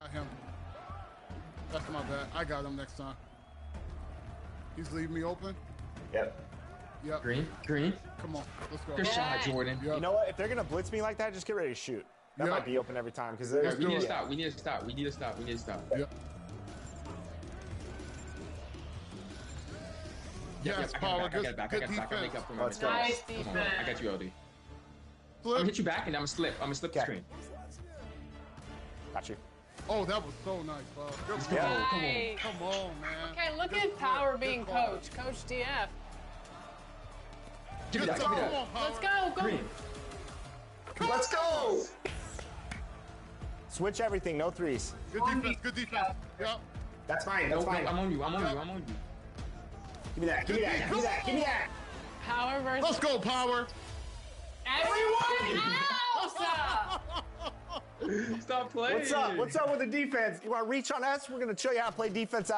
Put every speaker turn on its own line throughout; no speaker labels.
Got him. That's my bad. I got him next time. He's leaving me open.
Yep.
Yep.
Green.
Come on. Let's go.
Good shot, Jordan.
Yep.
You know what? If they're gonna blitz me like that, just get ready to shoot. That might be open every time because
Yeah,
there's.
we need to stop. We need to stop. We need to stop. We need to stop.
Yep. Yes, Power.
I got it back. I
Good
got it back. I make
defense.
up for my
Let's go.
mistakes.
Nice
Come on, I got
defense.
you, LD. I'm
Flip.
gonna hit you back and I'm gonna slip. I'm gonna slip the
Okay.
screen.
Got you.
Oh, that was so nice, Bob. Good
Let's go.
Yeah.
Come on.
Nice.
Come on, man.
Okay, look
Good
at
flip.
Power
Good
being
call.
coach. Coach DF.
Give me
Good
that. Give me
Come
that.
on, Power.
Let's go. Go.
Green.
Let's go.
Switch everything. No threes.
Good defense. Good defense. Yep.
That's fine.
No,
That's
no,
fine.
I'm on you. I'm on you. I'm on you.
Give me that. Give me that. Give me that. Give me that.
Power versus
Let's go, Power.
everyone else.
Stop playing.
What's up? What's up with the defense? You want to reach on us? We're gonna show you how to play defense.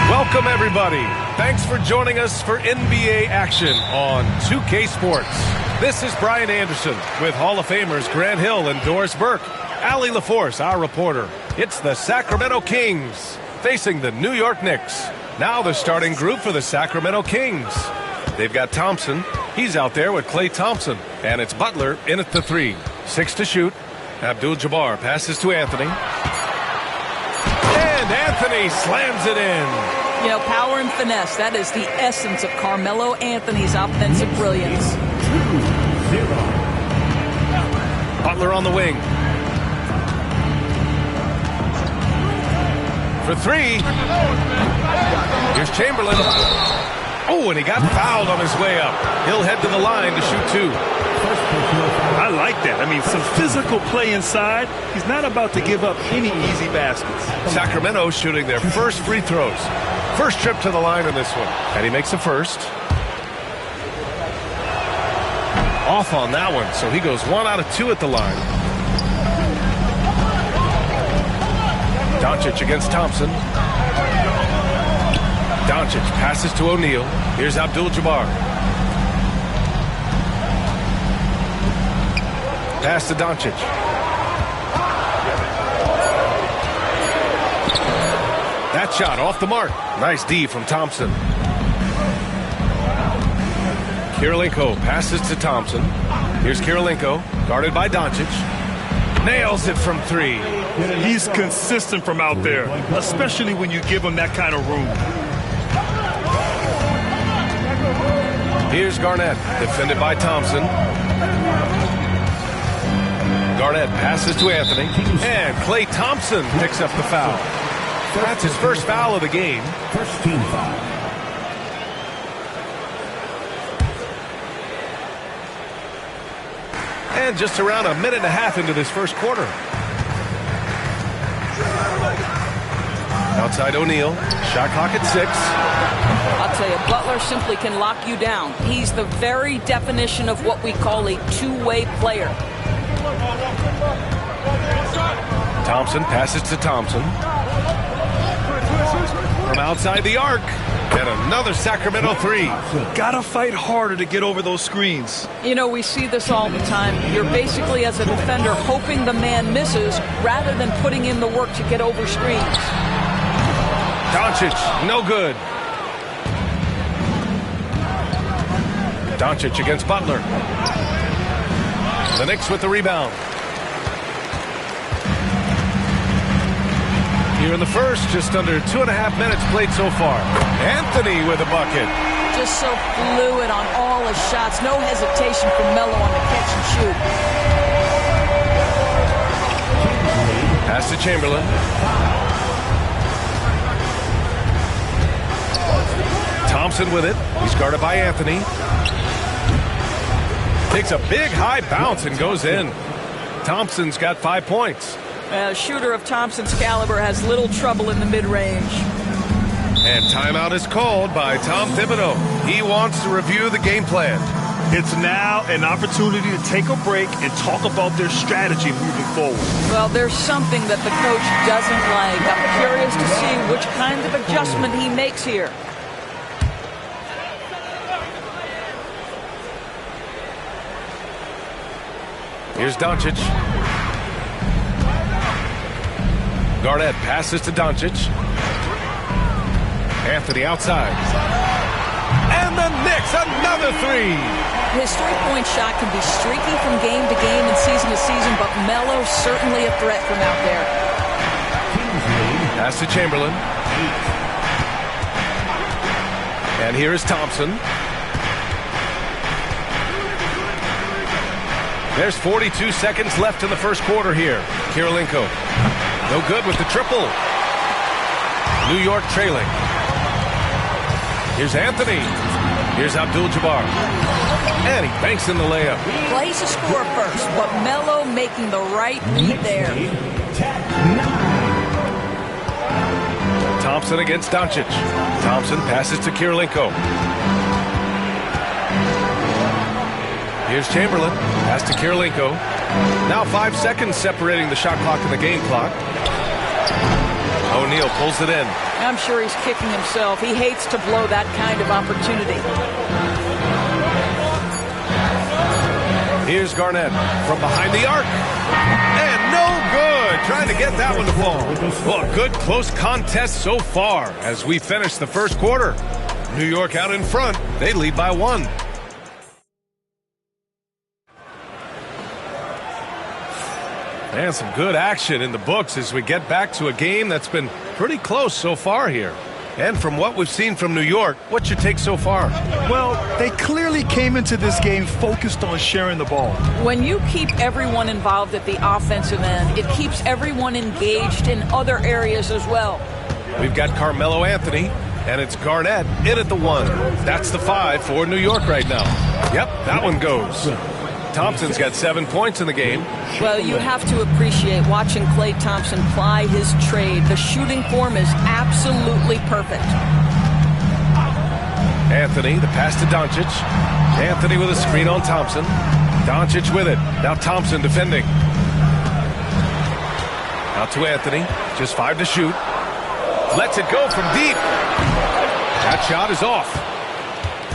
Welcome, everybody. Thanks for joining us for NBA action on 2K Sports. This is Brian Anderson with Hall of Famers Grant Hill and Doris Burke. Allie LaForce, our reporter. It's the Sacramento Kings facing the New York Knicks. Now the starting group for the Sacramento Kings. They've got Thompson. He's out there with Klay Thompson. And it's Butler in at the 3. 6 to shoot. Abdul-Jabbar passes to Anthony. And Anthony slams it in.
You know, power and finesse, that is the essence of Carmelo Anthony's offensive brilliance.
Butler on the wing. For 3. Here's Chamberlain. Oh, and he got fouled on his way up. He'll head to the line to shoot 2.
I like that. I mean, some physical play inside. He's not about to give up any easy baskets.
Sacramento shooting their first free throws. First trip to the line in this one. And he makes the first. Off on that one, so he goes 1 out of 2 at the line. Doncic against Thompson. Doncic passes to O'Neal. Here's Abdul-Jabbar. Pass to Doncic. That shot off the mark. Nice D from Thompson. Kirilenko passes to Thompson. Here's Kirilenko, guarded by Doncic. Nails it from 3.
He's consistent from out there, especially when you give him that kind of room.
Here's Garnett, defended by Thompson. Garnett passes to Anthony, and Klay Thompson picks up the foul. That's his first foul of the game.
First team foul.
And just around a minute and a half into this first quarter. Outside O'Neal, shot clock at 6.
I'll tell you, Butler simply can lock you down. He's the very definition of what we call a two-way player.
Thompson passes to Thompson. From outside the arc. And another Sacramento 3.
Gotta fight harder to get over those screens.
You know, we see this all the time. You're basically, as a defender, hoping the man misses rather than putting in the work to get over screens.
Doncic, no good. Doncic against Butler. The Knicks with the rebound. Here in the first, just under 2.5 minutes played so far. Anthony with a bucket.
Just so fluid on all his shots. No hesitation from Melo on the catch and shoot.
Pass to Chamberlain. Thompson with it. He's guarded by Anthony. Takes a big high bounce and goes in. Thompson's got 5 points.
A shooter of Thompson's caliber has little trouble in the mid-range.
And timeout is called by Tom Thibodeau. He wants to review the game plan.
It's now an opportunity to take a break and talk about their strategy moving forward.
Well, there's something that the coach doesn't like. I'm curious to see which kind of adjustment he makes here.
Here's Doncic. Garnett passes to Doncic. Anthony outside. And the Knicks, another 3.
His three-point shot can be streaky from game to game and season to season, but Melo's certainly a threat from out there.
Pass to Chamberlain. And here is Thompson. There's 42 seconds left in the first quarter here. Kirilenko, no good with the triple. New York trailing. Here's Anthony. Here's Abdul-Jabbar. And he banks in the layup.
Plays the score first, but Melo making the right read there.
Thompson against Doncic. Thompson passes to Kirilenko. Here's Chamberlain. Pass to Kirilenko. Now 5 seconds separating the shot clock and the game clock. O'Neal pulls it in.
I'm sure he's kicking himself. He hates to blow that kind of opportunity.
Here's Garnett from behind the arc. And no good. Trying to get that one to fall. Well, a good close contest so far as we finish the first quarter. New York out in front. They lead by 1. And some good action in the books as we get back to a game that's been pretty close so far here. And from what we've seen from New York, what's your take so far?
Well, they clearly came into this game focused on sharing the ball.
When you keep everyone involved at the offensive end, it keeps everyone engaged in other areas as well.
We've got Carmelo Anthony, and it's Garnett in at the 1. That's the 5 for New York right now. Yep, that one goes. Thompson's got 7 points in the game.
Well, you have to appreciate watching Klay Thompson ply his trade. The shooting form is absolutely perfect.
Anthony, the pass to Doncic. Anthony with a screen on Thompson. Doncic with it. Now Thompson defending. Out to Anthony. Just 5 to shoot. Lets it go from deep. That shot is off.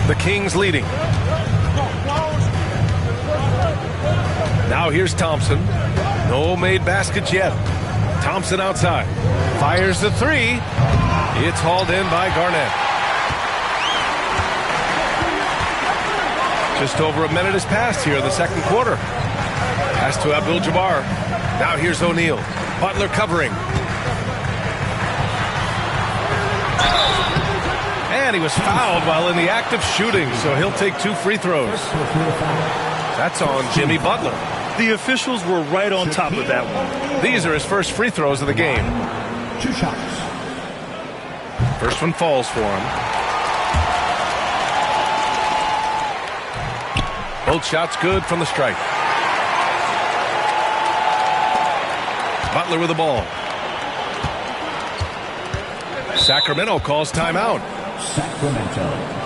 The Kings leading. Now here's Thompson. No made baskets yet. Thompson outside. Fires the 3. It's hauled in by Garnett. Just over a minute has passed here in the second quarter. Pass to Abdul-Jabbar. Now here's O'Neal. Butler covering. And he was fouled while in the act of shooting, so he'll take 2 free throws. That's on Jimmy Butler.
The officials were right on top of that one.
These are his first free throws of the game.
2 shots.
First one falls for him. Both shots good from the stripe. Butler with the ball. Sacramento calls timeout.
Sacramento.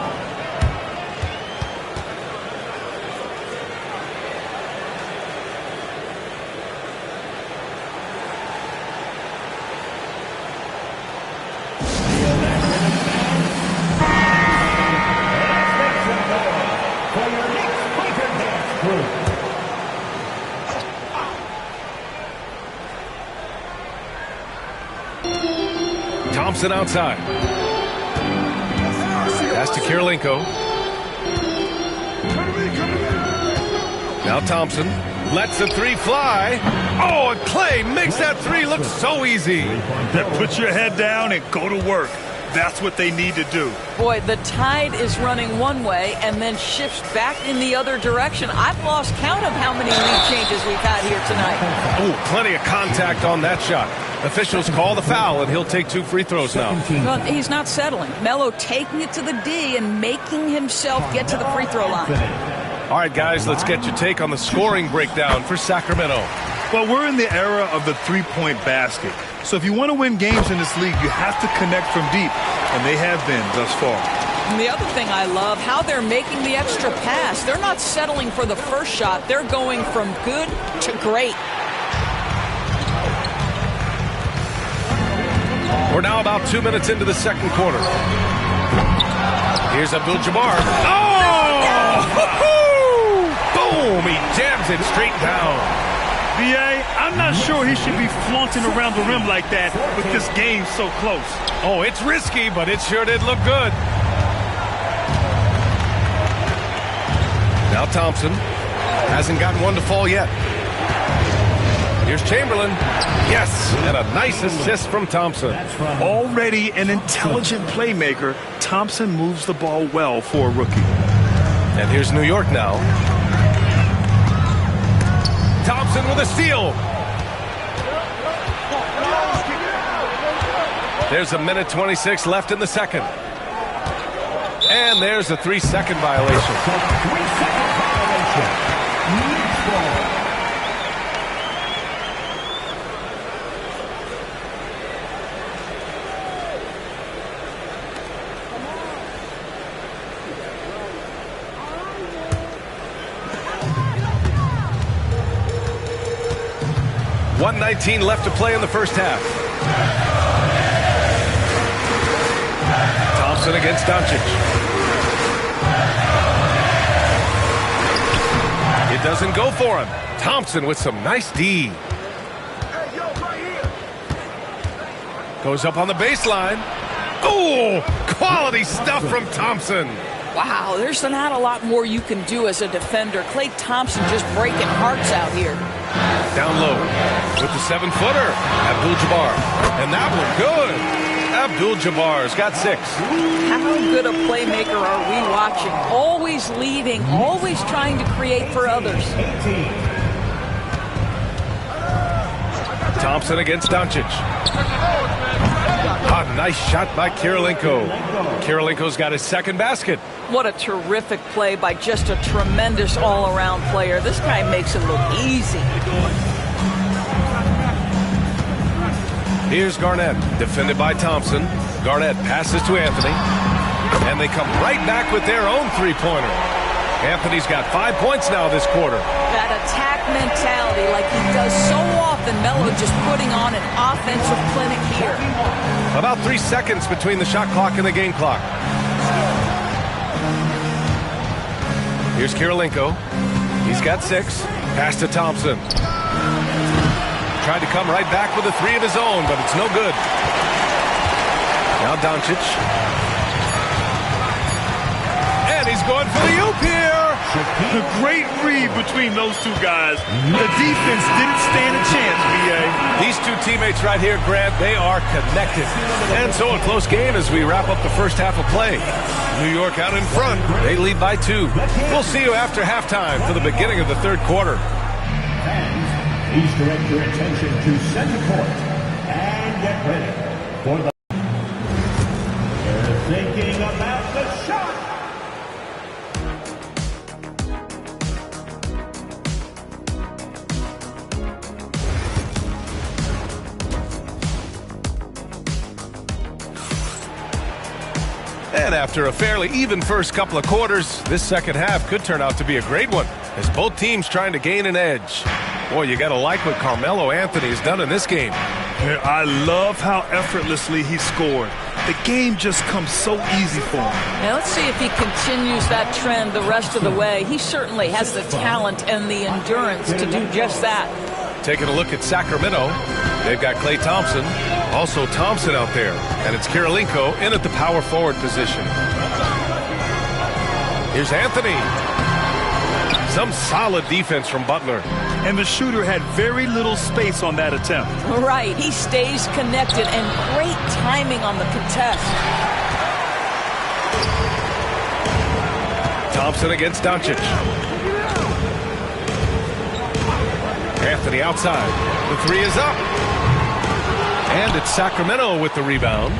Thompson outside. Pass to Kirilenko. Now Thompson lets the 3 fly. Oh, and Klay makes that 3 look so easy.
Put your head down and go to work. That's what they need to do.
Boy, the tide is running one way and then shifts back in the other direction. I've lost count of how many lead changes we've had here tonight.
Oh, plenty of contact on that shot. Officials call the foul, and he'll take 2 free throws now.
Well, he's not settling. Melo taking it to the D and making himself get to the free throw line.
All right, guys, let's get your take on the scoring breakdown for Sacramento.
Well, we're in the era of the three-point basket. So if you want to win games in this league, you have to connect from deep, and they have been thus far.
And the other thing I love, how they're making the extra pass. They're not settling for the first shot. They're going from good to great.
We're now about 2 minutes into the second quarter. Here's Abdul-Jabbar. Oh! Boom! He jams it straight down.
B.A., I'm not sure he should be flaunting around the rim like that with this game so close.
Oh, it's risky, but it sure did look good. Now Thompson hasn't gotten one to fall yet. Here's Chamberlain. Yes, and a nice assist from Thompson.
Already an intelligent playmaker, Thompson moves the ball well for a rookie.
And here's New York now. Thompson with a steal. There's 1:26 left in the second. And there's a 3-second violation.
3-second violation. Next ball.
.19 left to play in the first half. Thompson against Doncic. It doesn't go for him. Thompson with some nice D. Goes up on the baseline. Oh, quality stuff from Thompson.
Wow, there's not a lot more you can do as a defender. Klay Thompson just breaking hearts out here.
Down low with the 7-footer. Abdul-Jabbar. And that one good. Abdul-Jabbar's got 6.
How good a playmaker are we watching? Always leading, always trying to create for others.
Thompson against Doncic. A nice shot by Kirilenko. Kirilenko's got his second basket.
What a terrific play by just a tremendous all-around player. This guy makes it look easy.
Here's Garnett, defended by Thompson. Garnett passes to Anthony. And they come right back with their own three-pointer. Anthony's got 5 points now this quarter.
That attack mentality like he does so often. Melo just putting on an offensive clinic here.
About 3 seconds between the shot clock and the game clock. Here's Kirilenko. He's got 6. Pass to Thompson. Tried to come right back with a 3 of his own, but it's no good. Now Doncic. And he's going for the oop here.
A great read between those two guys. The defense didn't stand a chance, B.A.
These two teammates right here, Grant, they are connected. And so a close game as we wrap up the first half of play. New York out in front. They lead by 2. We'll see you after halftime for the beginning of the third quarter.
Fans, please direct your attention to center court and get ready for the... They're thinking about the shot.
And after a fairly even first couple of quarters, this second half could turn out to be a great one as both teams trying to gain an edge. Boy, you got to like what Carmelo Anthony has done in this game.
I love how effortlessly he scored. The game just comes so easy for him.
Now let's see if he continues that trend the rest of the way. He certainly has the talent and the endurance to do just that.
Taking a look at Sacramento, they've got Klay Thompson, also Thompson out there, and it's Kirilenko in at the power forward position. Here's Anthony. Some solid defense from Butler.
And the shooter had very little space on that attempt.
Right, he stays connected and great timing on the contest.
Thompson against Doncic. Anthony outside. The 3 is up. And it's Sacramento with the rebound.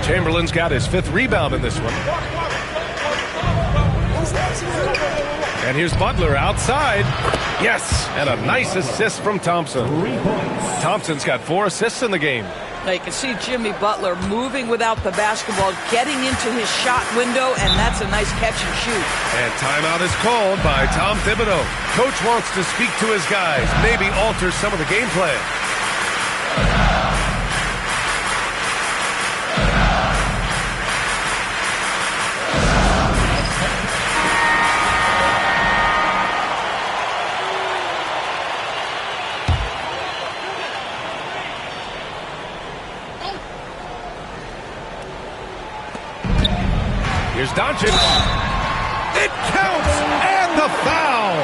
Chamberlain's got his 5th rebound in this one. And here's Butler outside. Yes, and a nice assist from Thompson. Thompson's got 4 assists in the game.
Now you can see Jimmy Butler moving without the basketball, getting into his shot window, and that's a nice catch and shoot.
And timeout is called by Tom Thibodeau. Coach wants to speak to his guys, maybe alter some of the game plan. Here's Doncic. It counts, and The foul!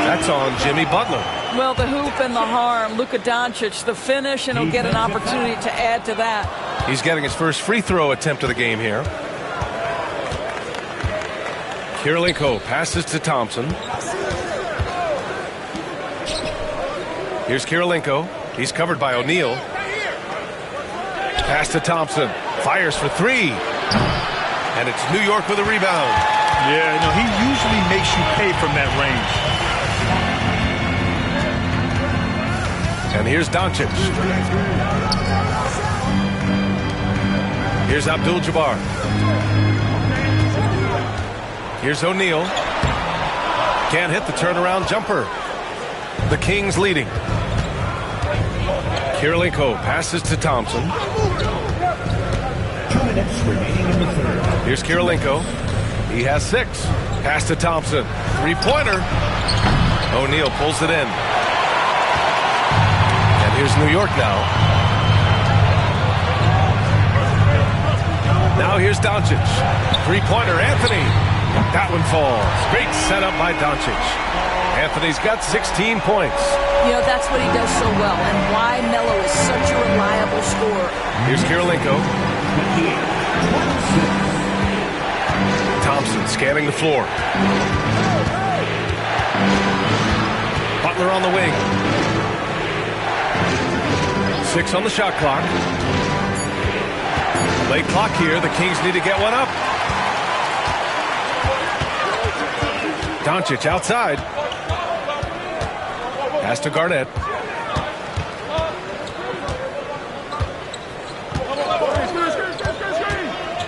That's on Jimmy Butler.
Well, the hoop and the harm. Luka Doncic, the finish, and he'll get an opportunity to add to that.
He's getting his first free throw attempt of the game here. Kirilenko passes to Thompson. Here's Kirilenko. He's covered by O'Neal. Pass to Thompson. Fires for three. And it's New York with a rebound.
Yeah, no, he usually makes you pay from that range.
And here's Doncic. Here's Abdul-Jabbar. Here's O'Neal. Can't hit the turnaround jumper. The Kings leading. Kirilenko passes to Thompson.
2 minutes remaining in the third.
Here's Kirilenko. He has 6. Pass to Thompson. Three-pointer. O'Neal pulls it in. And here's New York now. Now here's Doncic. Three-pointer, Anthony. That one falls. Great setup by Doncic. Anthony's got 16 points.
You know, that's what he does so well, and why Melo is such a reliable scorer.
Here's Kirilenko. Thompson scanning the floor. Butler on the wing. 6 on the shot clock. Late clock here. The Kings need to get one up. Doncic outside. Pass to Garnett.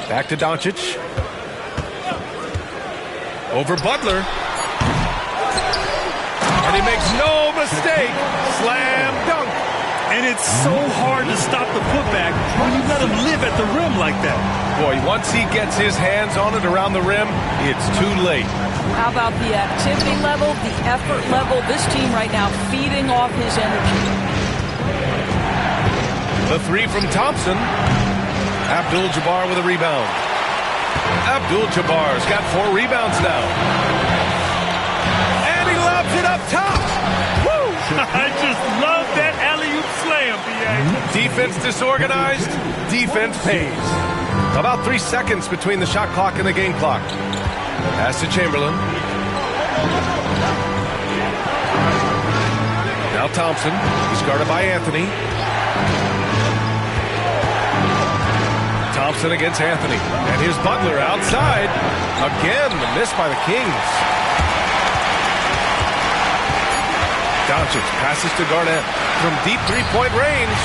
Back to Doncic. Over Butler. And he makes no mistake. Slam dunk.
And it's so hard to stop the putback when you let him live at the rim like that.
Boy, once he gets his hands on it around the rim, it's too late.
How about the activity level, the effort level? This team right now feeding off his energy.
The three from Thompson. Abdul-Jabbar with a rebound. Abdul-Jabbar's got 4 rebounds now. And he lobs it up top. Woo!
I just love that alley-oop slam, B.A.
Defense disorganized, defense pays. About 3 seconds between the shot clock and the game clock. Pass to Chamberlain. Now Thompson. He's guarded by Anthony. Thompson against Anthony. And here's Butler outside. Again, the miss by the Kings. Doncic passes to Garnett from deep three-point range.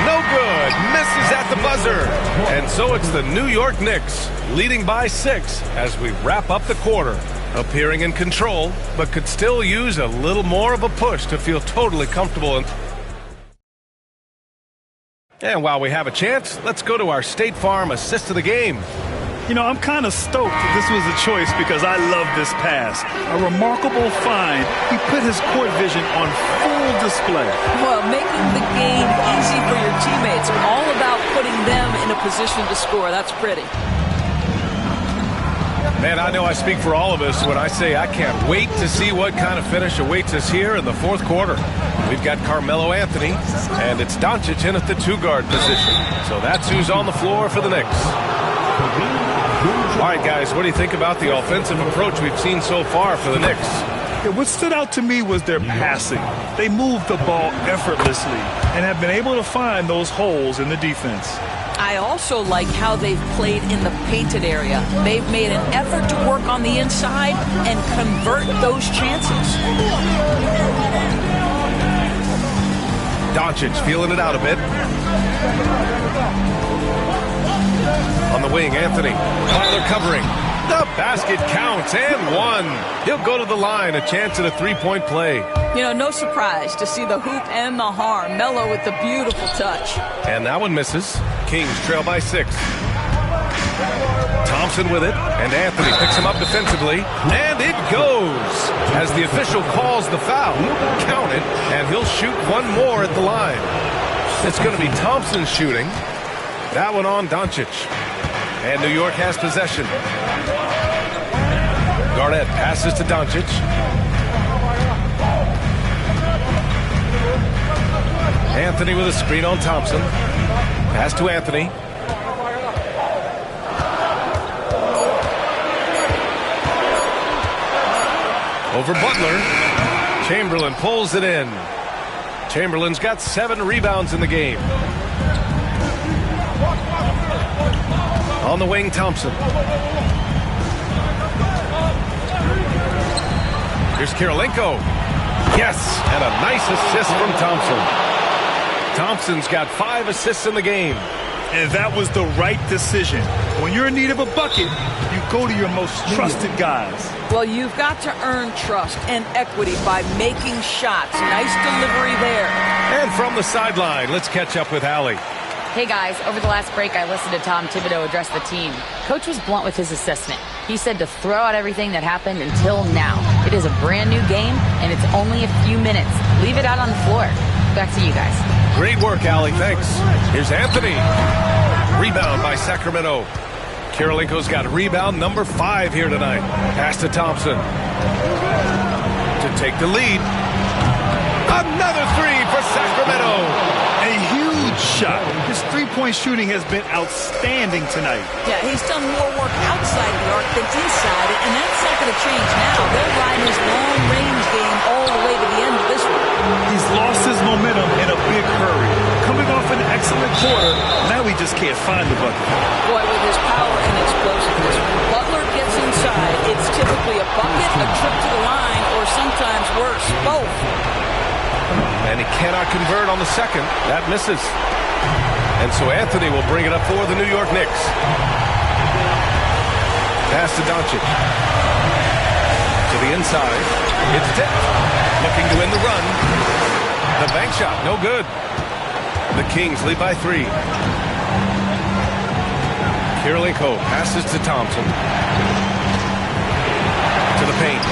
No good. Misses at the buzzer. And so it's the New York Knicks leading by 6 as we wrap up the quarter. Appearing in control, but could still use a little more of a push to feel totally comfortable. And while we have a chance, let's go to our State Farm assist of the game.
You know, I'm kind of stoked that this was a choice because I love this pass. A remarkable find. He put his court vision on full display.
Well, making the game easy for your teammates. All about putting them in a position to score. That's pretty.
Man, I know I speak for all of us when I say I can't wait to see what kind of finish awaits us here in the 4th quarter. We've got Carmelo Anthony, and it's Doncic in at the 2-guard position. So that's who's on the floor for the Knicks. All right, guys, what do you think about the offensive approach we've seen so far for the Knicks?
Yeah, what stood out to me was their passing. They moved the ball effortlessly and have been able to find those holes in the defense.
I also like how they've played in the painted area. They've made an effort to work on the inside and convert those chances.
Doncic feeling it out a bit. On the wing, Anthony. Butler covering. The basket counts and 1. He'll go to the line, a chance at a 3-point play.
You know, no surprise to see the hoop and the harm. Melo with the beautiful touch.
And that one misses. Kings trail by 6. Thompson with it, and Anthony picks him up defensively, and it goes. As the official calls the foul, count it, and he'll shoot one more at the line. It's going to be Thompson shooting. That one on Doncic. And New York has possession. Garnett passes to Doncic. Anthony with a screen on Thompson. Pass to Anthony. Over Butler. Chamberlain pulls it in. Chamberlain's got 7 rebounds in the game. On the wing, Thompson. Here's Kirilenko. Yes, and a nice assist from Thompson. Thompson's got 5 assists in the game.
And that was the right decision. When you're in need of a bucket, you go to your most trusted guys.
Well, you've got to earn trust and equity by making shots. Nice delivery there.
And from the sideline, let's catch up with Allie.
Hey guys, over the last break I listened to Tom Thibodeau address the team. Coach was blunt with his assessment. He said to throw out everything that happened until now. It is a brand new game and it's only a few minutes. Leave it out on the floor. Back to you guys.
Great work, Allie. Thanks. Here's Anthony. Rebound by Sacramento. Kirilenko's got rebound number 5 here tonight. Pass to Thompson. To take the lead. Another 3 for Sacramento.
A huge shot. His three-point shooting has been outstanding tonight.
Yeah, he's done more work outside the arc than inside it, and that's not going to change now. They're riding his long-range game all the way to the end of this one.
He's lost his momentum in a big hurry. Coming off an excellent quarter, now he just can't find the bucket.
Boy, with his power and explosiveness, Butler gets inside. It's typically a bucket, a trip to the line, or sometimes worse, both.
And he cannot convert on the second. That misses. And so Anthony will bring it up for the New York Knicks. Pass to Doncic. To the inside. It's tipped. Looking to win the run. The bank shot, no good. The Kings lead by 3. Kirilenko passes to Thompson. To the paint.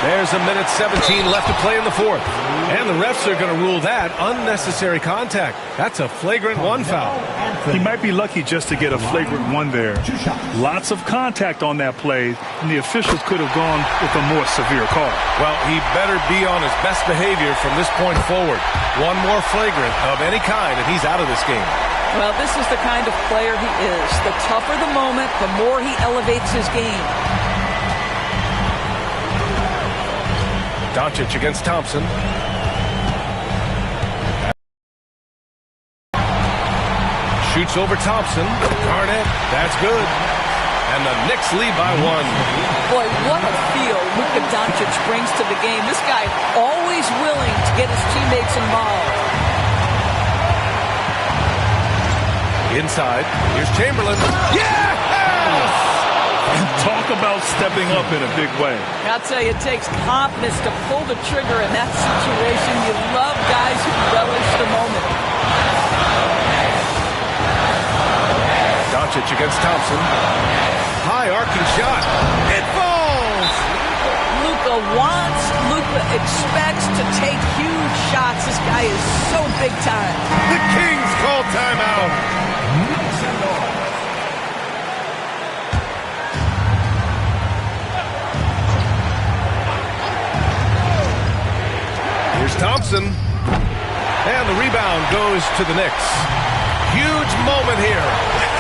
There's 1:17 left to play in the 4th. And the refs are going to rule that unnecessary contact. That's a flagrant 1 foul.
He might be lucky just to get a flagrant 1 there. Lots of contact on that play, and the officials could have gone with a more severe call.
Well, he better be on his best behavior from this point forward. One more flagrant of any kind, and he's out of this game.
Well, this is the kind of player he is. The tougher the moment, the more he elevates his game.
Doncic against Thompson. Shoots over Thompson. Garnett, that's good. And the Knicks lead by 1.
Boy, what a feel Luka Doncic brings to the game. This guy always willing to get his teammates involved.
Inside, here's Chamberlain. Yes!
And talk about stepping up in a big way.
I'll tell you, it takes confidence to pull the trigger in that situation. You love guys who relish the moment.
Doncic against Thompson. High arcing shot. It falls!
Luka wants, Luka expects to take huge shots. This guy is so big time.
The Kings call timeout. Here's Thompson. And the rebound goes to the Knicks. Huge moment here.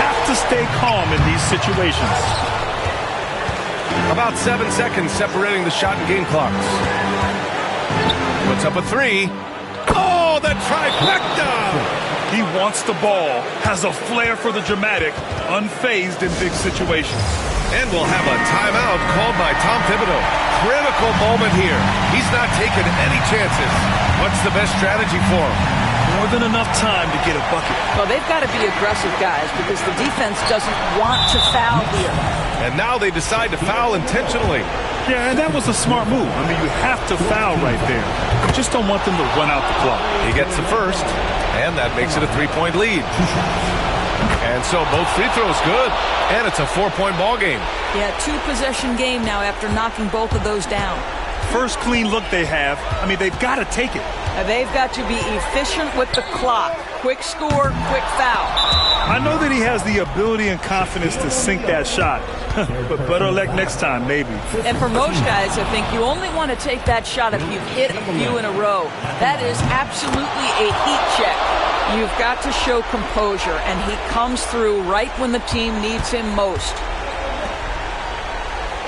Have to stay calm in these situations.
About 7 seconds separating the shot and game clocks. Puts up a 3. Oh, the trifecta!
He wants the ball, has a flair for the dramatic, unfazed in big situations.
And we'll have a timeout called by Tom Thibodeau. Critical moment here. He's not taking any chances. What's the best strategy for him?
More than enough time to get a bucket.
Well, they've got to be aggressive, guys, because the defense doesn't want to foul here.
And now they decide to foul intentionally.
Yeah, and that was a smart move. I mean, you have to foul right there. You just don't want them to run out the clock.
He gets the first, and that makes it a 3-point lead. And so both free throws good, and it's a 4-point ball game.
Yeah, 2-possession game now after knocking both of those down.
First clean look they have. I mean, they've got to take it.
They've got to be efficient with the clock. quick score, quick foul.
I know that he has the ability and confidence to sink that shot, but better luck next time, maybe.
And for most guys, I think you only want to take that shot if you've hit a few in a row. That is absolutely a heat check. You've got to show composure, and he comes through right when the team needs him most.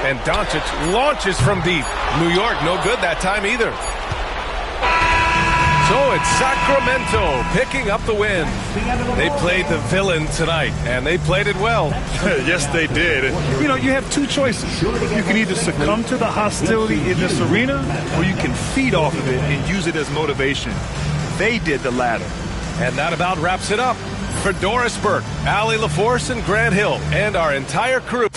And Doncic launches from deep. New York, no good that time either. So it's Sacramento picking up the win. They played the villain tonight, and they played it well.
Yes, they did. You know, you have two choices. You can either succumb to the hostility in this arena, or you can feed off of it and use it as motivation. They did the latter.
And that about wraps it up. For Doris Burke, Allie LaForce, and Grant Hill, and our entire crew.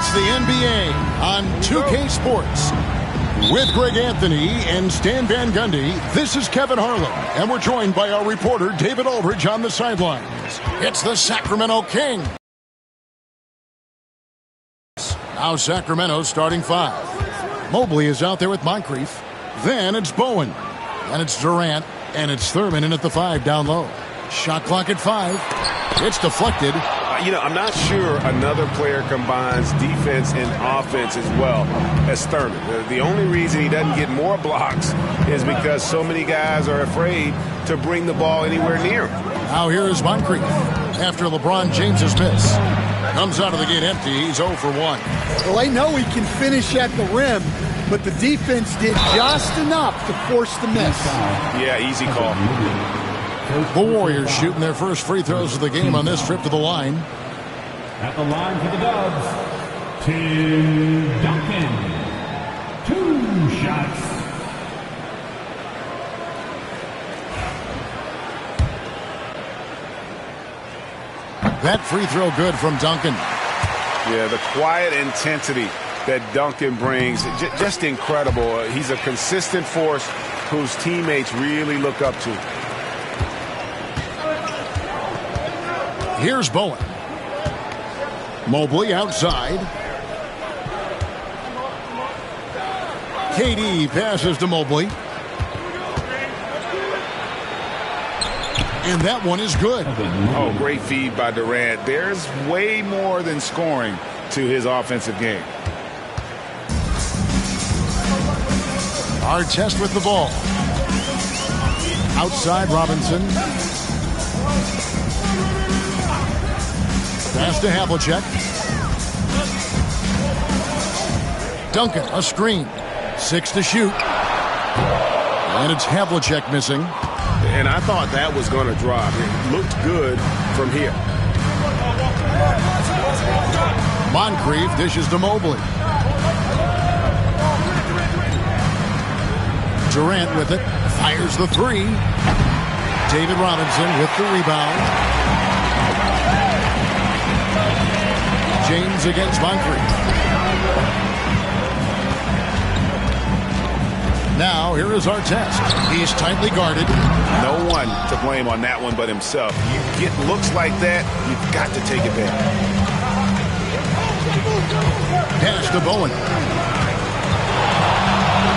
It's the NBA on 2K Sports. With Greg Anthony and Stan Van Gundy, this is Kevin Harlan, and we're joined by our reporter David Aldridge on the sidelines. It's the Sacramento Kings. Now Sacramento starting 5. Mobley is out there with Moncrief. Then it's Bowen. And it's Durant. And it's Thurman in at the 5 down low. Shot clock at 5. It's deflected.
I'm not sure another player combines defense and offense as well as Thurman. The only reason he doesn't get more blocks is because so many guys are afraid to bring the ball anywhere near him.
Now here is Moncrief after LeBron James's miss. Comes out of the gate empty. He's 0 for 1.
Well, I know he can finish at the rim, but the defense did just enough to force the miss.
Yeah, easy call.
The Warriors shooting their first free throws of the game on this trip to the line.
At the line for the Dubs, Tim Duncan. 2 shots.
That free throw good from Duncan.
Yeah, the quiet intensity that Duncan brings, just incredible. He's a consistent force whose teammates really look up to.
Here's Bowen. Mobley outside. KD passes to Mobley. And that one is good.
Oh, great feed by Durant. There's way more than scoring to his offensive game.
Artest with the ball. Outside Robinson. Pass to Havlicek. Duncan, a screen. 6 to shoot. And it's Havlicek missing.
And I thought that was going to drop. It looked good from here.
Moncrief dishes to Mobley. Durant with it. Fires the 3. David Robinson with the rebound. James against Moncrief. Now, here is Artest. He's tightly guarded.
No one to blame on that one but himself. You get looks like that, you've got to take it back.
Pass to Bowen.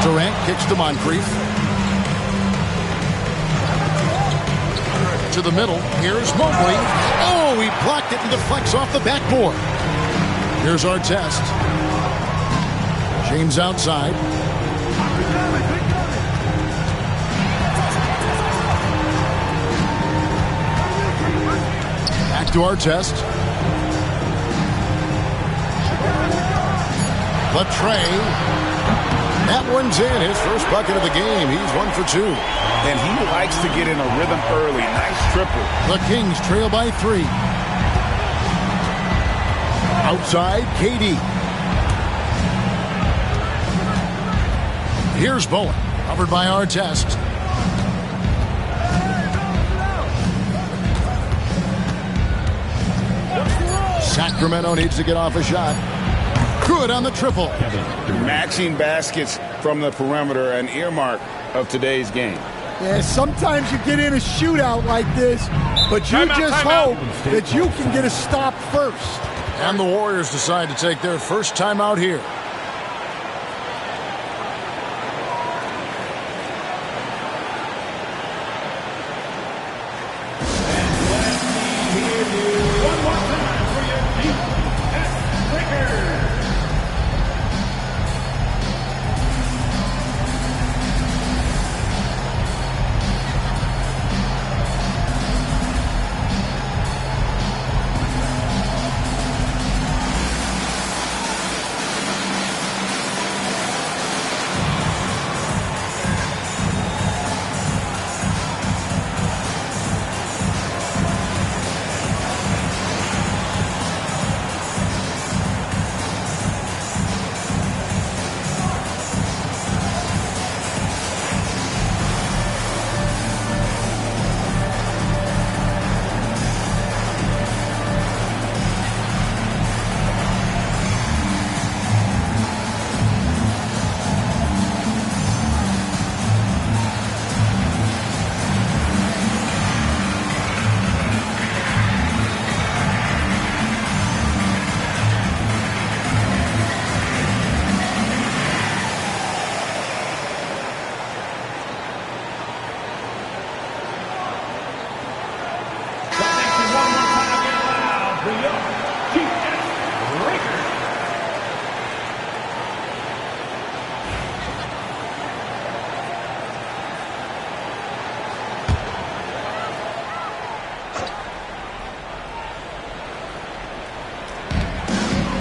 Durant kicks to Moncrief. To the middle. Here's Mobley. Oh, he blocked it and deflects off the backboard. Here's Artest. James outside. Back to Artest. Latrey. That one's in. His first bucket of the game. He's 1 for 2.
And he likes to get in a rhythm early. Nice triple.
The Kings trail by 3. Outside, KD. Here's Bowen. Covered by Artest. Sacramento needs to get off a shot. Good on the triple.
Matching baskets from the perimeter, an earmark of today's game.
Yeah, sometimes you get in a shootout like this, but you just hope that you can get a stop first.
And the Warriors decide to take their first time out here.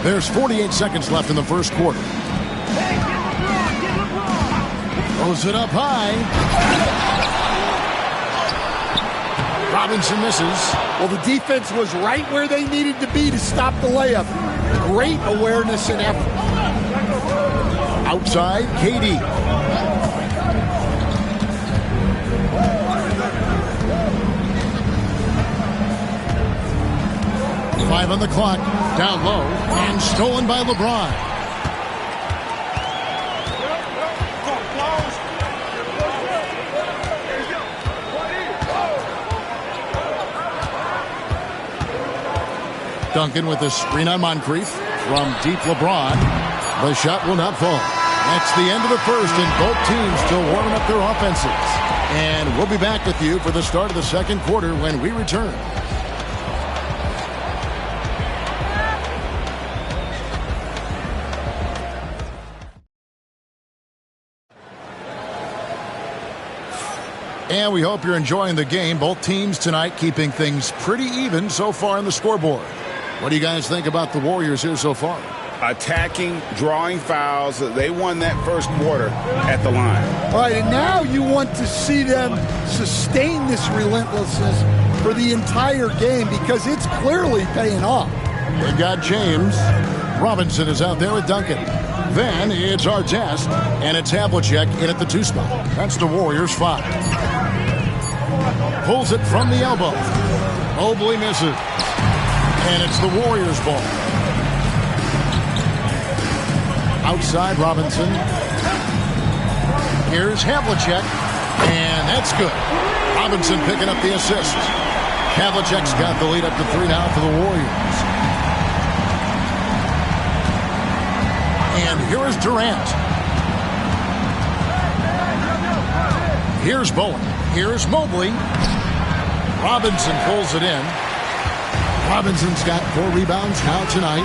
There's 48 seconds left in the first quarter. Throws it up high. Robinson misses.
Well, the defense was right where they needed to be to stop the layup. Great awareness and effort.
Outside, KD. Five on the clock. Down low. And stolen by LeBron. Duncan with a screen on Moncrief. From deep LeBron. The shot will not fall. That's the end of the first, and both teams still warming up their offenses. And we'll be back with you for the start of the second quarter when we return. And we hope you're enjoying the game. Both teams tonight keeping things pretty even so far on the scoreboard. What do you guys think about the Warriors here so far?
Attacking, drawing fouls. They won that first quarter at the line.
All right, and now you want to see them sustain this relentlessness for the entire game because it's clearly paying off.
They've got James. Robinson is out there with Duncan. Then it's Artest, and it's Havlicek in at the 2 spot. That's the Warriors 5. Pulls it from the elbow. Mobley misses. And it's the Warriors ball. Outside Robinson. Here's Havlicek. And that's good. Robinson picking up the assist. Havlicek's got the lead up to 3 now for the Warriors. And here is Durant. Here's Bowen. Here's Mobley. Robinson pulls it in. Robinson's got 4 rebounds now tonight.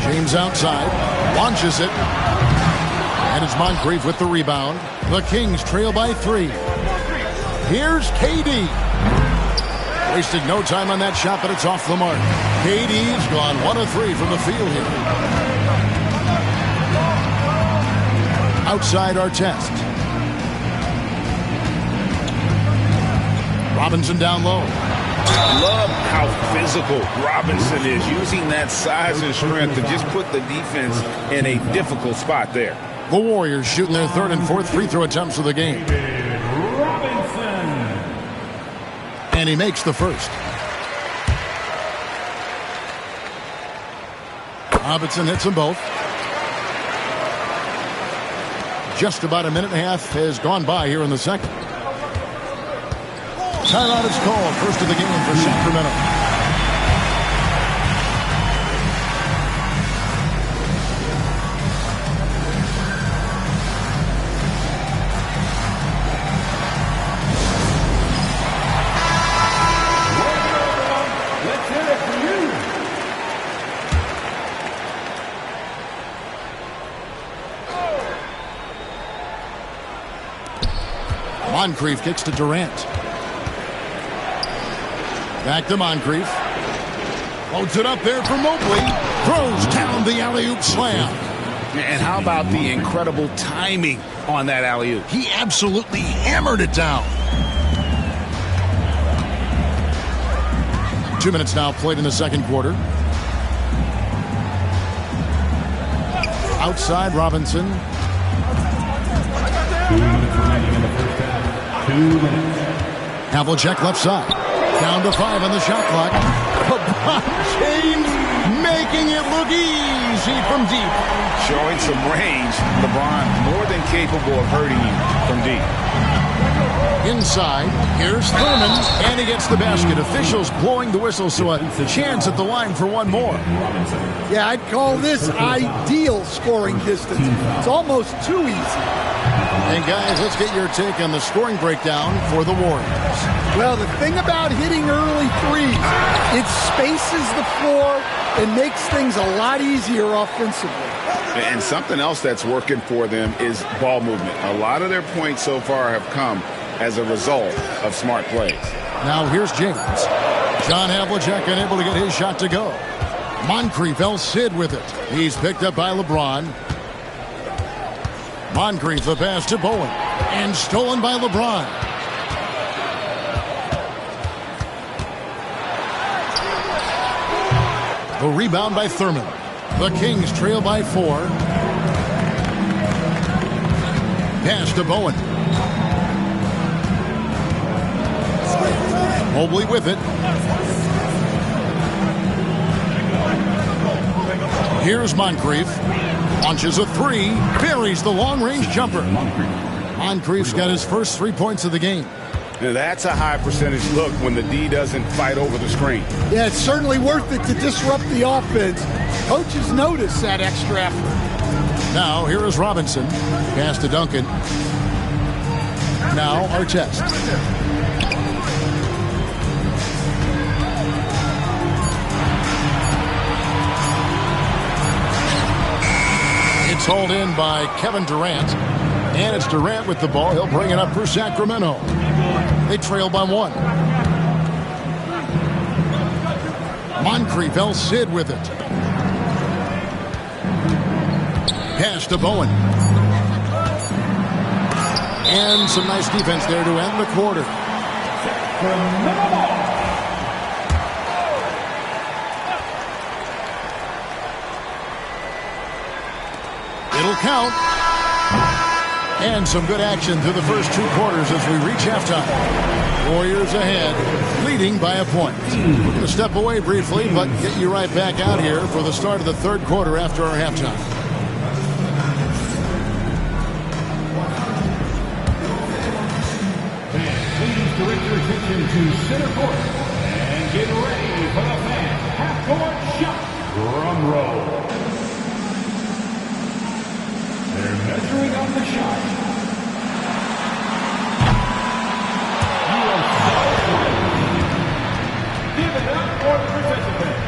James outside. Launches it. And it's Moncrief with the rebound. The Kings trail by 3. Here's KD. Wasted no time on that shot, but it's off the mark. KD's gone 1 of 3 from the field here. Outside Artest. Robinson down low.
Love how physical Robinson is, using that size and strength to just put the defense in a difficult spot there.
The Warriors shooting their 3rd and 4th free throw attempts of the game. And he makes the first. Robinson hits them both. Just about a minute and a half has gone by here in the second. Timeout is called. First of the game for Sacramento.
Let's hear it for you.
Moncrief kicks to Durant. Back to Moncrief. Loads it up there for Mobley. Throws down the alley-oop slam.
And how about the incredible timing on that alley-oop?
He absolutely hammered it down. 2 minutes now played in the second quarter. Outside Robinson.
2 minutes remaining in the first half. 2 minutes.
Havlicek left side. Down to 5 on the shot clock. LeBron James making it look easy from deep.
Showing some range. LeBron more than capable of hurting you from deep.
Inside, here's Thurman, and he gets the basket. Officials blowing the whistle, so a chance at the line for one more.
Yeah, I'd call this ideal scoring distance. It's almost too easy.
And guys, let's get your take on the scoring breakdown for the Warriors.
Well, the thing about hitting early threes, it spaces the floor and makes things a lot easier offensively.
And something else that's working for them is ball movement. A lot of their points so far have come as a result of smart plays.
Now here's James. John Havlicek unable to get his shot to go. Moncrief El Cid with it. He's picked up by LeBron. Moncrief the pass to Bowen. And stolen by LeBron. The rebound by Thurman. The Kings trail by 4. Pass to Bowen. Mobley with it. Here's Moncrief. Launches a 3. Buries the long-range jumper. Moncrief's got his first 3 points of the game.
Now that's a high percentage look when the D doesn't fight over the screen.
Yeah, it's certainly worth it to disrupt the offense. Coaches notice that extra effort.
Now, here is Robinson. Pass to Duncan. Now, Artest. It's hauled in by Kevin Durant. And it's Durant with the ball. He'll bring it up for Sacramento. They trail by 1. Moncrief El Cid with it. Pass to Bowen. And some nice defense there to end the quarter. It'll count. And some good action through the first 2 quarters as we reach halftime. Warriors ahead, leading by a point. We're going to step away briefly, but get you right back out here for the start of the 3rd quarter after our halftime.
Please direct your attention to center court and get ready for the fans half-court shot. Drum roll. They're measuring on the shot. You are so right. Give it up for the participants.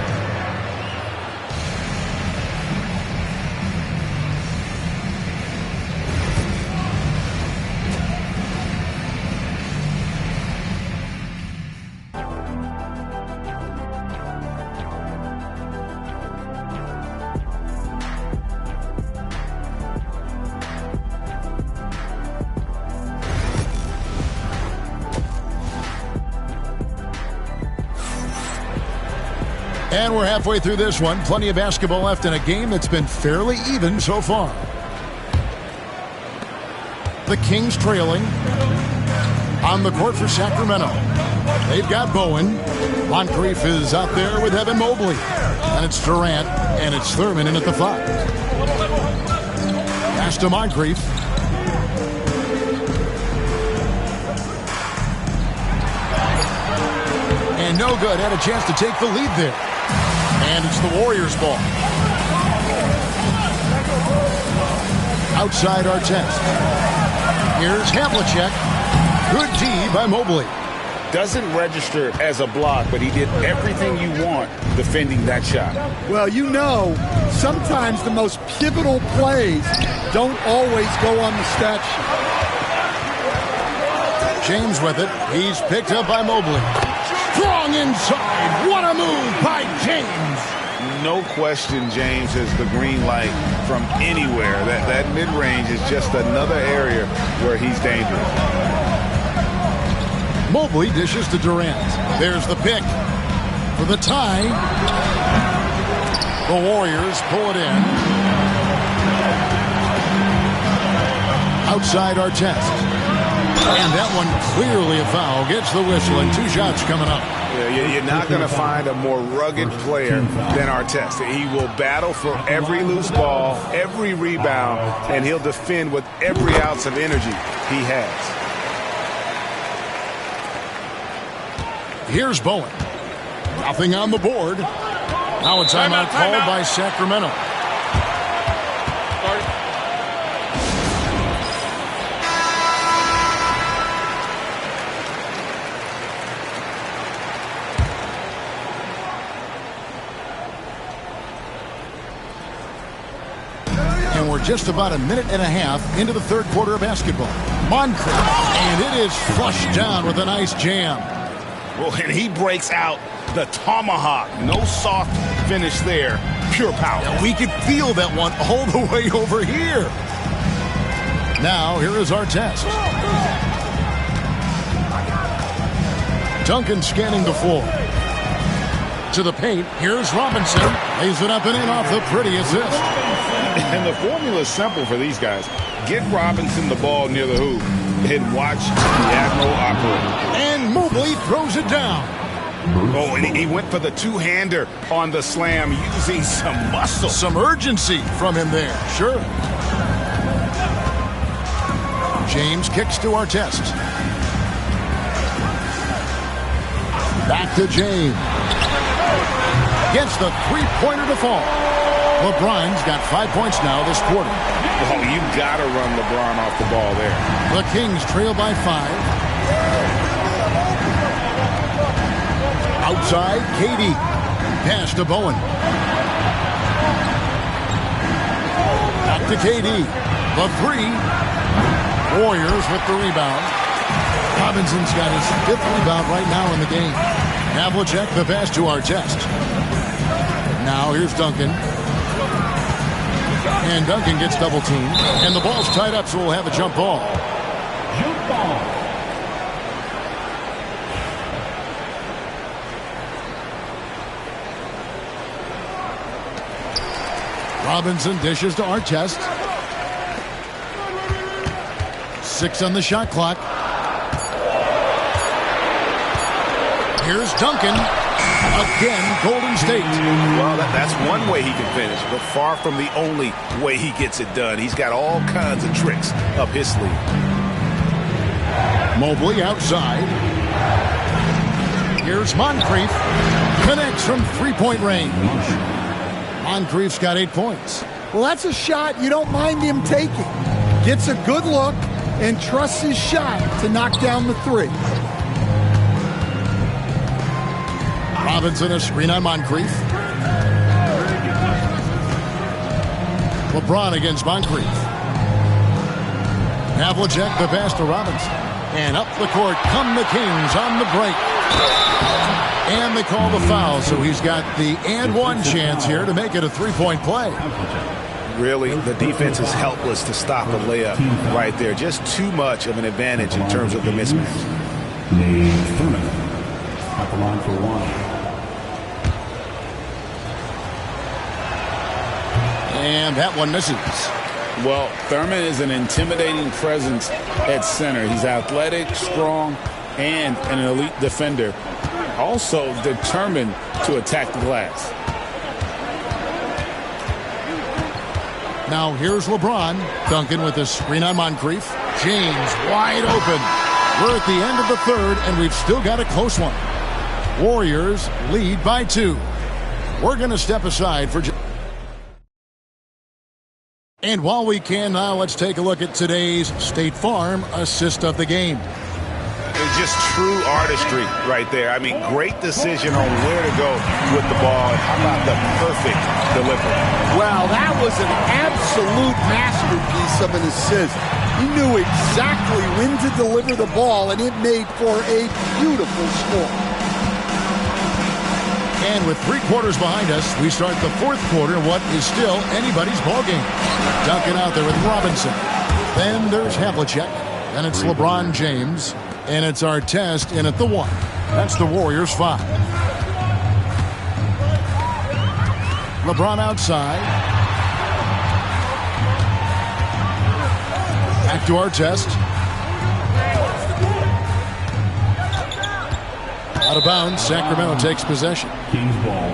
And we're halfway through this one. Plenty of basketball left in a game that's been fairly even so far. The Kings trailing. On the court for Sacramento. They've got Bowen. Moncrief is out there with Evan Mobley. And it's Durant. And it's Thurman in at the 5. Pass to Moncrief. And no good. Had a chance to take the lead there. And it's the Warriors' ball. Outside Artest. Here's Havlicek. Good D by Mobley.
Doesn't register as a block, but he did everything you want defending that shot.
Well, you know, sometimes the most pivotal plays don't always go on the stat sheet.
James with it. He's picked up by Mobley. Strong inside. What a move by James.
No question James has the green light from anywhere. That mid-range is just another area where he's dangerous.
Mobley dishes to Durant. There's the pick for the tie. The Warriors pull it in. Outside Artest. And that one clearly a foul. Gets the whistle and 2 shots coming up.
Yeah, you're not going to find a more rugged player than Artest. He will battle for every loose ball, every rebound, and he'll defend with every ounce of energy he has.
Here's Bowen. Nothing on the board. Now a timeout called by Sacramento. And we're just about a minute and a half into the 3rd quarter of basketball. Moncrief, and it is flushed down with a nice jam.
Oh, and he breaks out the tomahawk. No soft finish there. Pure power.
Yeah, we could feel that one all the way over here. Now, here is our test. Duncan scanning the floor. To the paint. Here's Robinson. Lays it up and in off the pretty assist.
And the formula is simple for these guys. Get Robinson the ball near the hoop and watch the Admiral operate.
And Mobley throws it down.
Oh, and he went for the two-hander on the slam using some muscle.
Some urgency from him there. Sure. James kicks to our test. Back to James. Gets the three-pointer to fall. LeBron's got 5 points now this quarter.
Oh, you got to run LeBron off the ball there.
The Kings trail by 5. Outside, KD. Pass to Bowen. Back to KD. The 3. Warriors with the rebound. Robinson's got his 5th rebound right now in the game. Havlicek the pass to our test. Now here's Duncan. And Duncan gets double teamed. And the ball's tied up, so we'll have a jump ball.
Jump ball.
Robinson dishes to Artest. 6 on the shot clock. Here's Duncan. Again, Golden State.
Well, that's one way he can finish, but far from the only way he gets it done. He's got all kinds of tricks up his sleeve.
Mobley outside. Here's Moncrief. Connects from three-point range. Moncrief's got 8 points.
Well, that's a shot you don't mind him taking. Gets a good look and trusts his shot to knock down the 3.
Robinson a screen on Moncrief. LeBron against Moncrief. Havlicek the pass to Robinson. And up the court come the Kings on the break. And they call the foul, so he's got the and one chance here to make it a three-point play.
Really, the defense is helpless to stop a layup right there. Just too much of an advantage in terms of the mismatch.
Nate Thurman at the line for one.
And that one misses.
Well, Thurman is an intimidating presence at center. He's athletic, strong, and an elite defender. Also determined to attack the glass.
Now here's LeBron. Duncan with a screen on Moncrief. James wide open. We're at the end of the third, and we've still got a close one. Warriors lead by 2. We're going to step aside for... And while we can now, let's take a look at today's State Farm assist of the game.
It's just true artistry right there. I mean, great decision on where to go with the ball. And how about the perfect delivery?
Well, that was an absolute masterpiece of an assist. He knew exactly when to deliver the ball, and it made for a beautiful score.
And with 3 quarters behind us, we start the 4th quarter, what is still anybody's ballgame. Duncan out there with Robinson. Then there's Havlicek. Then it's LeBron James. And it's our test in at the 1. That's the Warriors 5. LeBron outside. Back to our test. Out of bounds, Sacramento takes possession.
Kings ball.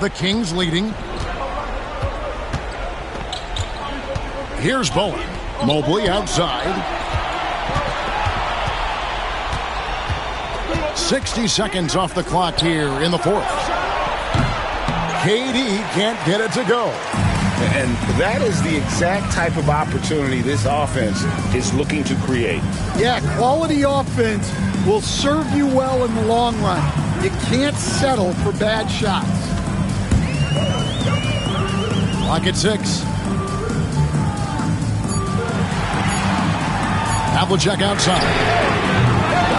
The Kings leading. Here's Bowen. Mobley outside. 60 seconds off the clock here in the 4th. KD can't get it to go.
And that is the exact type of opportunity this offense is looking to create.
Yeah, quality offense will serve you well in the long run. You can't settle for bad shots.
Clock at 6. Havlicek outside.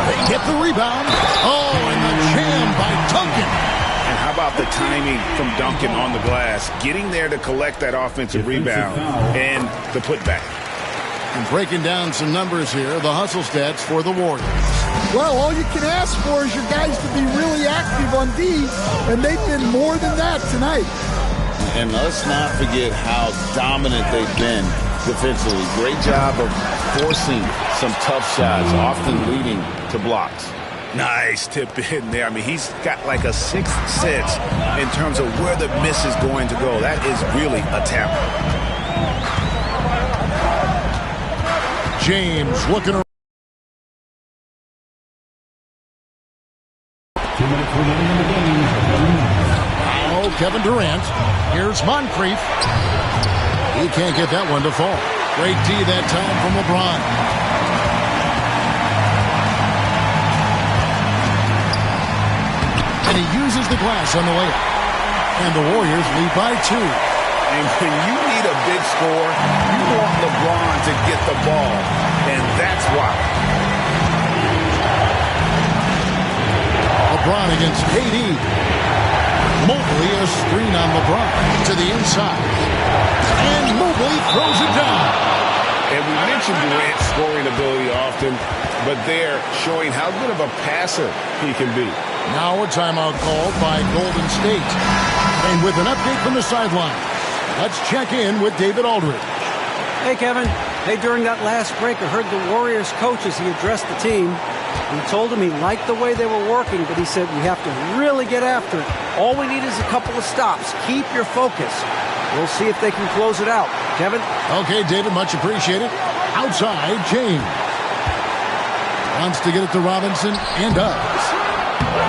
They get the rebound. Oh, and the jam by Duncan.
And how about the timing from Duncan on the glass, getting there to collect that offensive rebound and the putback.
And breaking down some numbers here, the hustle stats for the Warriors.
Well, all you can ask for is your guys to be really active on D, and they've been more than that tonight.
And let's not forget how dominant they've been defensively. Great job of forcing some tough shots, often leading to blocks.
Nice tip in there. I mean, he's got like a sixth sense in terms of where the miss is going to go. That is really a tap.
James looking around.
2 minutes remaining in the game.
Oh, Kevin Durant. Here's Moncrief. He can't get that one to fall. Great D that time from LeBron. And he uses the glass on the layup. And the Warriors lead by 2.
And when you need a big score, you want LeBron to get the ball. And that's why.
LeBron against KD. Mobley, a screen on LeBron to the inside. And Mobley throws it down.
And we mentioned Durant's scoring ability often, but they're showing how good of a passer he can be.
Now a timeout called by Golden State. And with an update from the sideline, let's check in with David Aldridge.
Hey, Kevin. Hey, during that last break, I heard the Warriors coach as he addressed the team. He told him he liked the way they were working, but he said we have to really get after it. All we need is a couple of stops. Keep your focus. We'll see if they can close it out. Kevin?
Okay, David, much appreciated. Outside, James. Wants to get it to Robinson and does.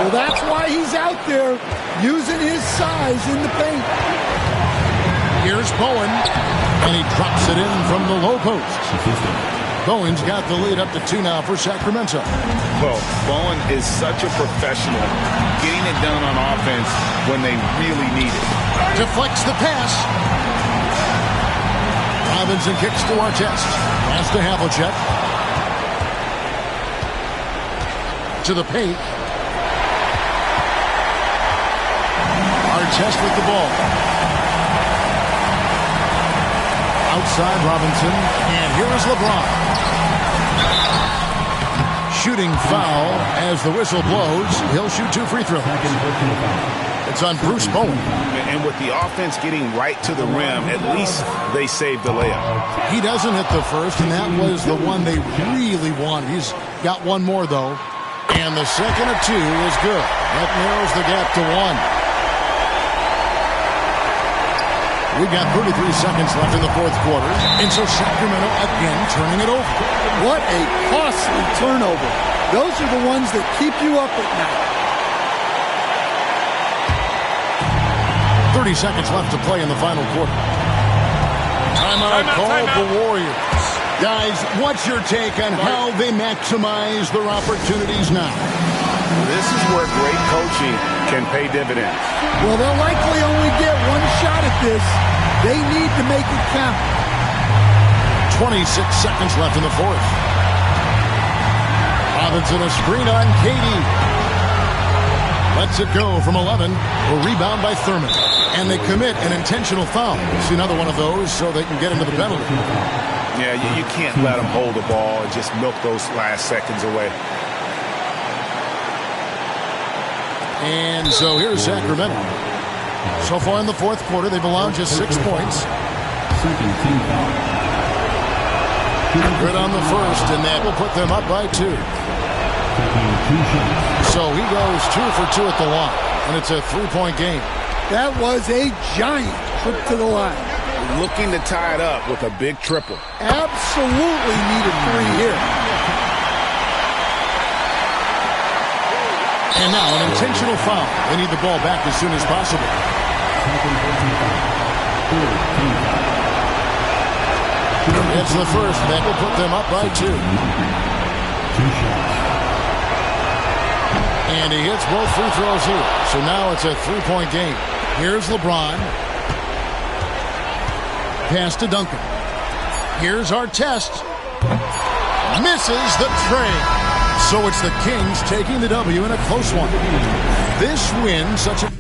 Well, that's why he's out there using his size in the paint.
Here's Bowen, and he drops it in from the low post. Bowen's got the lead up to 2 now for Sacramento.
Well, Bowen is such a professional, getting it done on offense when they really need it.
Deflects the pass. Robinson kicks to Artest. Pass to Havlicek. To the paint. Artest with the ball. Outside Robinson. And here is LeBron. Shooting foul as the whistle blows. He'll shoot 2 free throws. It's on Bruce Bowen.
And with the offense getting right to the rim, at least they saved the layup.
He doesn't hit the first, and that was the one they really wanted. He's got one more, though. And the second of 2 is good. That narrows the gap to 1. We've got 33 seconds left in the fourth quarter. And so Sacramento again turning it over.
What a costly turnover. Those are the ones that keep you up at night.
30 seconds left to play in the final quarter. Timeout called the Warriors. Guys, what's your take on how they maximize their opportunities now?
This is where great coaching can pay dividends.
Well, they'll likely only get one shot at this. They need to make it count.
26 seconds left in the fourth. Robinson a screen on KD. Lets it go from 11. A rebound by Thurman. And they commit an intentional foul. See another one of those so they can get into the penalty.
Yeah, you can't let them hold the ball and just milk those last seconds away.
And so here's Sacramento. So far in the fourth quarter, they've allowed just 6 points. Good on the first, and that will put them up by 2. So he goes 2 for 2 at the line, and it's a 3-point game.
That was a giant trip to the line.
Looking to tie it up with a big triple.
Absolutely need a 3 here.
And now an intentional foul. They need the ball back as soon as possible. It's the first. That will put them up by 2. And he hits both free throws here. So now it's a 3-point game. Here's LeBron. pass to Duncan. Here's Artest. Misses the trade. So it's the Kings taking the W in a close one. This win, such a...